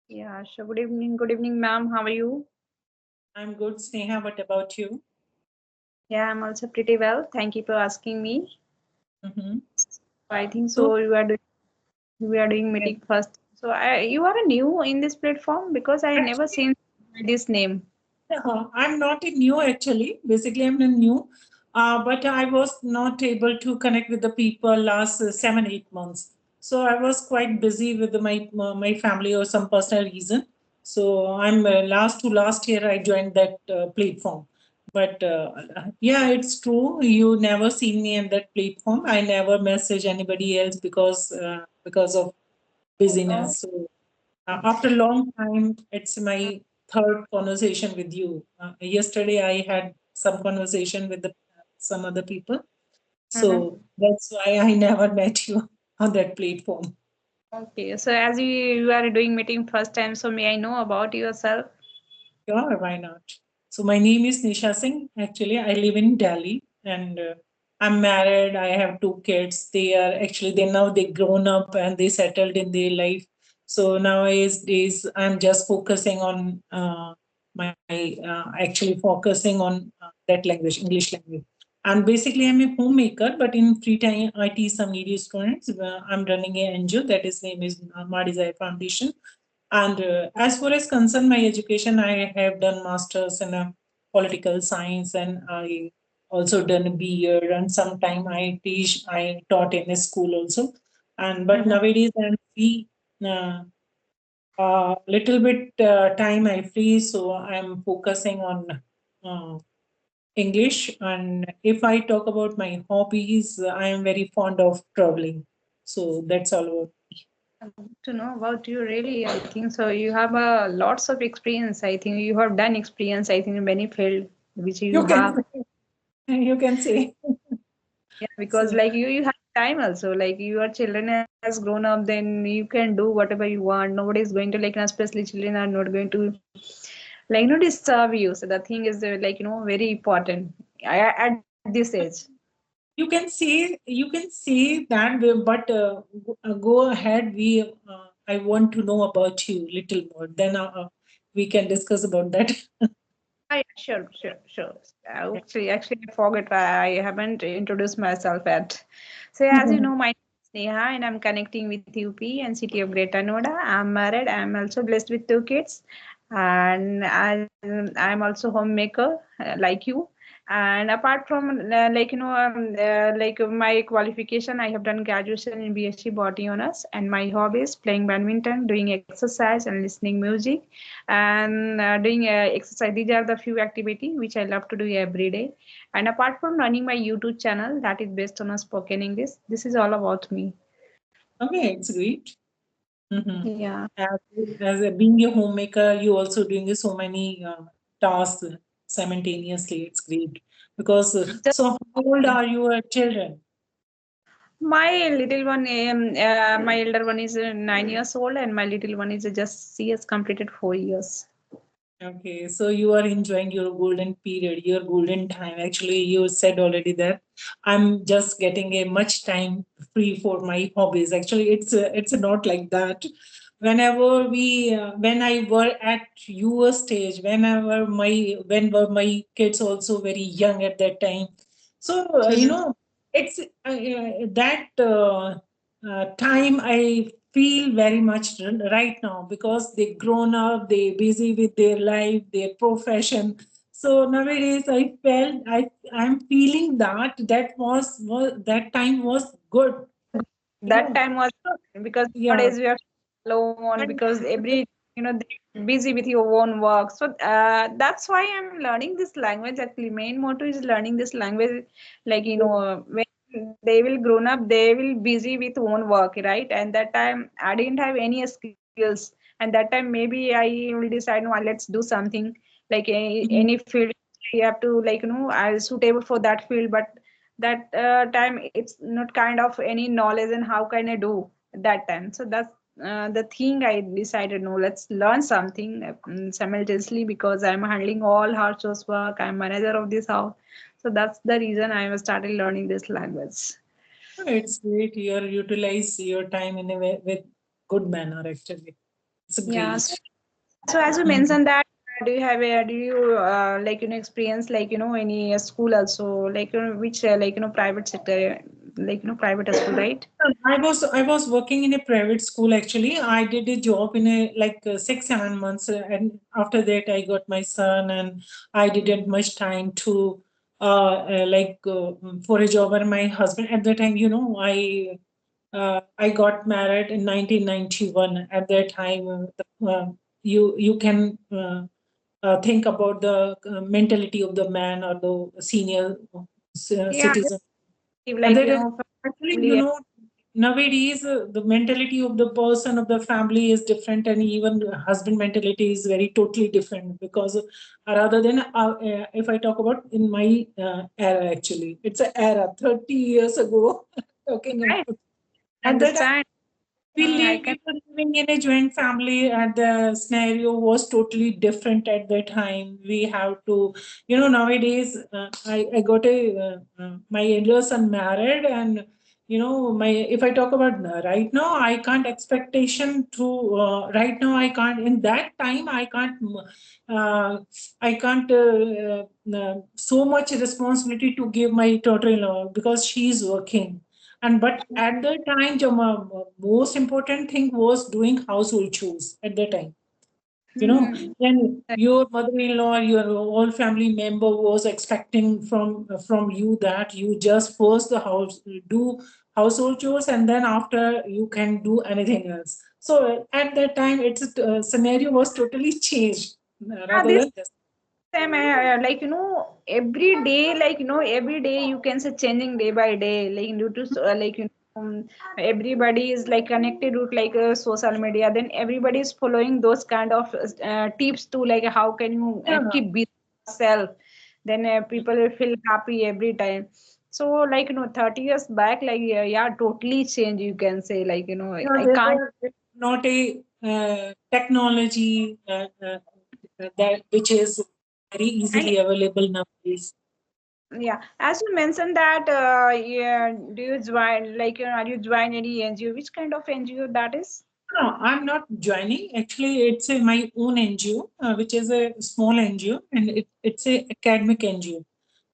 Yeah, sure. Good evening, ma'am. How are you? I'm good, Sneha. What about you? Yeah, I'm also pretty well. Thank you for asking me. Mm-hmm. I think So, so. We are doing yes, meeting first. So you are new in this platform because I never actually, seen this name. I'm not a new actually. Basically, I'm a new, but I was not able to connect with the people last 7, 8 months. So I was quite busy with my family or some personal reason. So I'm last year I joined that platform. But yeah, it's true. You never seen me in that platform. I never message anybody else because of Oh, busyness. So after a long time, it's my third conversation with you. Yesterday, I had some conversation with some other people. mhm. So that's why I never met you on that platform. Okay. So as you are doing meeting first time, so may I know about yourself? Sure, why not? So my name is Nisha Singh. Actually, I live in Delhi and I'm married. I have two kids. They grown up and they settled in their life. So nowadays I'm just focusing on my that language, English language. And basically, I'm a homemaker, but in free time, I teach some needy students. I'm running a NGO that is name is Ma Desire Foundation, and as far as concern my education, I have done masters in political science, and I also done a B.Ed. And sometime I taught in a school also. And but Mhm. nowadays I'm free. Little bit time I free, so I'm focusing on uh, English. And if I talk about my hobbies, I am very fond of traveling. So that's all about. To know about you, really, I think so. You have lots of experience. I think you have done experience. I think in many field which you You can have. you can say. Yeah, because So like you have time also. Like your children has grown up, then you can do whatever you want. Nobody is going to like, especially children are not going to like, disturb you. So the thing is like, very important at this age. you can say that way, but go ahead. I want to know about you little more. Then we can discuss about that. Yeah, yeah, sure, sure, sure. Actually, I forgot. I haven't introduced myself yet. So, as you know, my name is Neha, and I'm connecting with UP and city of Greater Noida. I'm married. I'm also blessed with two kids, and I'm also homemaker, like you. And apart from like my qualification, I have done graduation in BSc Botany Honors, and my hobbies playing badminton, doing exercise, and listening music, and doing exercise. These are the few activity which I love to do every day. And apart from running my YouTube channel that is based on a spoken English, this is all about me. Okay, it's great. Mhm. Yeah. Being a homemaker, you also doing so many tasks simultaneously. It's great because Just so how old are your children? my little one, my elder one is 9 years old, and my little one is just she has completed 4 years. Okay, so you are enjoying your golden period, your golden time. Actually, you said already that I'm just getting a much time free for my hobbies. Actually, it's not like that. When I were at your stage, when were my kids also very young at that time. So Mhm. it's that time I feel very much right now because they grown up, they busy with their life, their profession. So nowadays I'm feeling that that time was good, you That know. time was, because Yeah. nowadays we are alone And because they're busy with your own work. So that's why I'm learning this language. Actually, main motto is learning this language. Like, when they will grown up, they will busy with own work, right? And that time I didn't have any skills. And that time maybe I will decide, no, let's do something like any Mhm. field. You have to, like, I suitable for that field, but that time it's not kind of any knowledge and how can I do that time. So that's the thing I decided, no, let's learn something simultaneously, because I'm handling all household work, I'm manager of this house. So that's the reason I started learning this language. it's great. You utilize your time in a way with good manner. Actually, It's a Yeah. great. So as you Mhm. mentioned that, do you like experience like any school also like which like private sector like private school, right? I was working in a private school actually. I did a job in a like 6 7 months, and after that I got my son, and I didn't much time to for a job. And my husband at that time, I got married in 1991. At that time, you can think about the mentality of the man or the senior Yeah, citizen. And like that actually, family. nowadays the mentality of the person of the family is different, and even husband mentality is very totally different. Because rather than if I talk about in my era, actually, it's an era 30 years ago. Talking Right, about at that time, understand. I we can. were living in a joint family, and the scenario was totally different at that time. We have to, nowadays, I got my in-laws are married, and if I talk about right now, I can't expectation to, right now, I can't, in that time, uh, I can't, so much responsibility to give my daughter-in-law because she's working. And but at the time, the most important thing was doing household chores at the time. Hmm. When your mother-in-law, your whole family member was expecting from you that you just first the house do household chores, and then after you can do anything else. So at that time, its scenario was totally changed Yeah, rather this than this. time like every day like every day you can say changing day by day like due to like everybody is like connected with like social media, then everybody is following those kind of tips to like how can you Yeah. keep busy yourself, then people will feel happy every time. So like 30 years back like yeah, totally change you can say like I can't. There not a technology that which is very And easily available nowadays. yeah, as you mentioned that, yeah, do you join like are you join any NGO? Which kind of NGO that is? No, I'm not joining. Actually, it's my own NGO, which is a small NGO, and it's a academic NGO,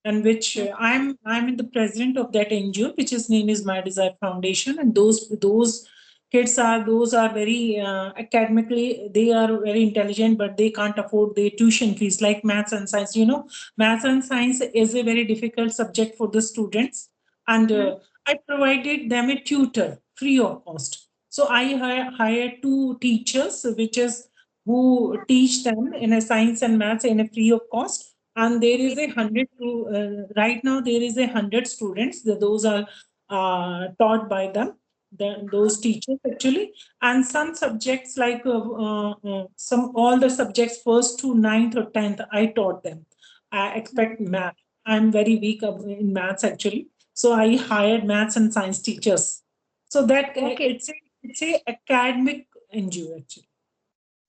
and which I'm in the president of that NGO, which is name is My Desire Foundation. And those kids are those are very academically, they are very intelligent, but they can't afford the tuition fees like maths and science. Maths and science is a very difficult subject for the students, and Hmm. I provided them a tutor free of cost. So I hired two teachers, which is who teach them in a science and maths in a free of cost. And there is a hundred to right now there is 100 students. Those are taught by them, those teachers actually. And some subjects like some all the subjects first to ninth or tenth, I taught them. I expect math. I'm very weak in maths actually, so I hired maths and science teachers. So that Okay. it's a academic NGO actually.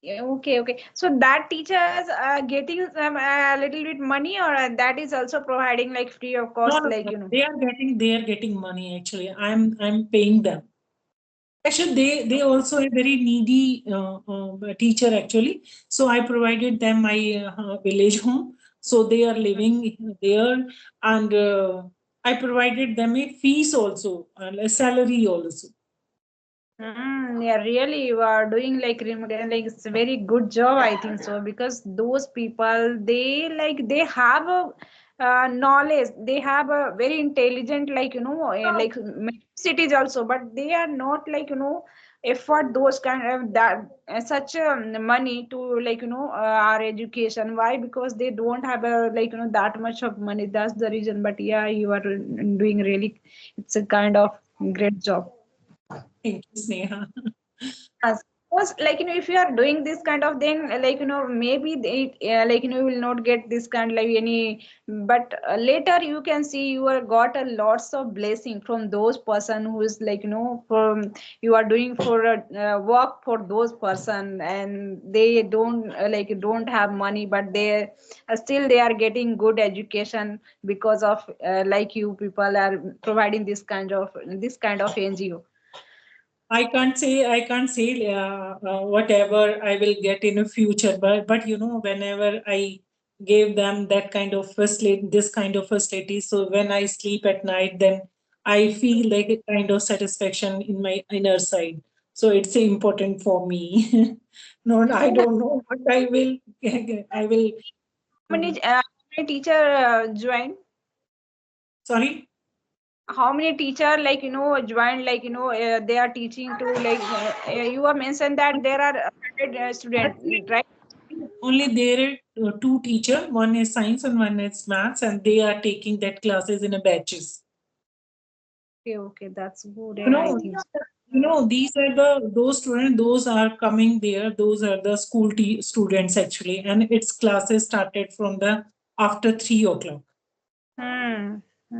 Yeah, okay, okay. So that teachers are getting some a little bit money, or that is also providing like free of No, cost, no, like no. They are getting money actually. I'm paying them. Actually, they also a very needy teacher actually. So I provided them my village home. So they are living there, and I provided them a fees also, and a salary also. Yeah, really, you are doing like it's a very good job, I think so, because those people they have a knowledge, they have a very intelligent like cities also, but they are not like effort those kind of that such money to like our education. Why? Because they don't have a like that much of money. That's the reason. But yeah, you are doing really. It's a kind of great job. Thank you, Sneha. Yes. Because like if you are doing this kind of thing like maybe they like you will not get this kind like any, but later you can see you are got a lots of blessing from those person who is like from you are doing for a work for those person, and they don't don't have money, but they still they are getting good education because of like you people are providing this kind of NGO. I can't say whatever I will get in the future, but whenever I gave them that kind of facility, this kind of facility, so when I sleep at night, then I feel like a kind of satisfaction in my inner side. So it's important for me. No, I don't know what I will. I will. uh, How many teacher join? Sorry. How many teacher joined, they are teaching to you have mentioned that there are 100 Actually, students, right? only there are two teacher. One is science and one is maths, and they are taking that classes in a batches. Okay, okay, that's good. You And I know, think these are those students. Those are coming there. Those are the students actually, and its classes started from the after 3 o'clock.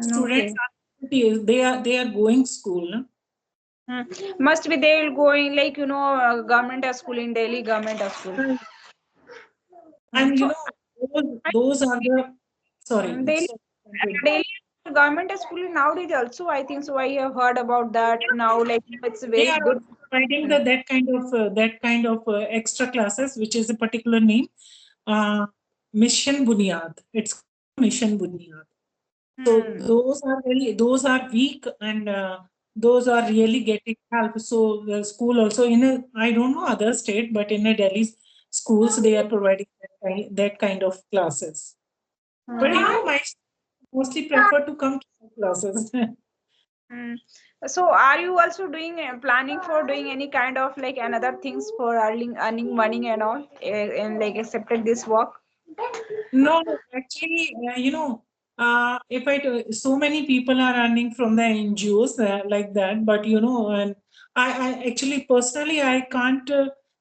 Students okay. are they are going school. No? Hmm. Must be they will going government school in Delhi, government school. Right. Hmm. And So those are the sorry. Delhi, So, continue. Delhi government school nowadays also, I think so. I have heard about that now. It's They very are good. also providing that kind of extra classes, which is a particular name, uh, Mission Bunyad. It's called Mission Bunyad. So Hmm. those are weak, and those are really getting help. So the school also in a, I don't know other state, but in a Delhi schools they are providing that kind of classes. But Hmm. my mostly prefer to come to classes. Hmm. So, are you also doing planning for doing any kind of another things for earning money and all, and accepted this work? No, no, actually, if so many people are earning from the NGOs like that, but and I actually personally I can't,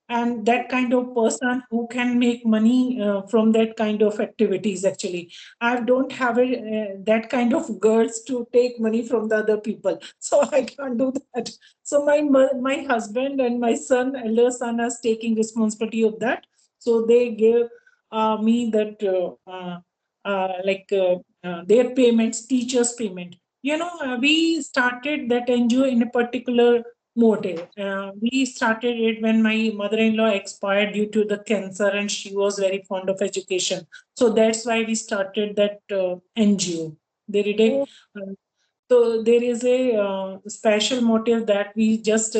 and that kind of person who can make money from that kind of activities. Actually, I don't have that kind of girls to take money from the other people, so I can't do that. So my husband and my son, elder son, is taking responsibility of that. So they give me that their payments, teachers' payment. We started that NGO in a particular motive. We started it when my mother-in-law expired due to the cancer, and she was very fond of education. So that's why we started that NGO. There is a, Oh, so there is a special motive that we just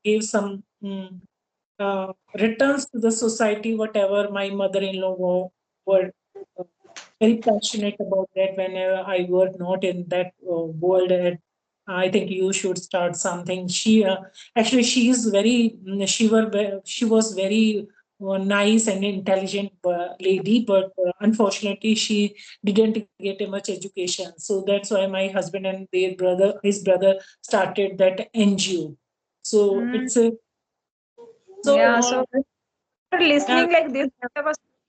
gave some. Returns to the society, whatever my mother-in-law were uh, very passionate about that. Whenever I were not in that world, and I think you should start something. She actually she is very she was very nice and intelligent lady, but unfortunately she didn't get much education. So that's why my husband and his brother started that NGO. So mm, it's a so yeah. So after uh, listening like this,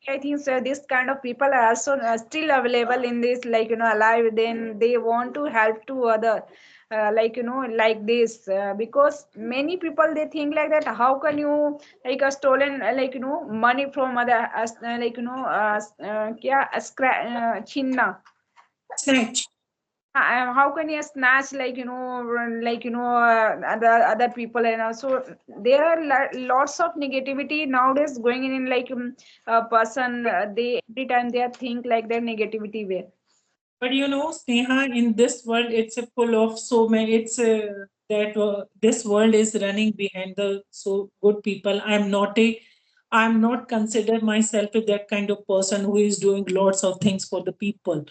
I think so, this kind of people are also still available in this, alive. Then they want to help to other, like this, because many people they think like that. How can you a stolen money from other, chinna? snatch. How can you snatch other people, and also there are lots of negativity nowadays going in a person, they every time they think like their negativity way. But Sneha, in this world, it's a full of so many. It's that this world is running behind the so good people. I'm not consider myself as that kind of person who is doing lots of things for the people.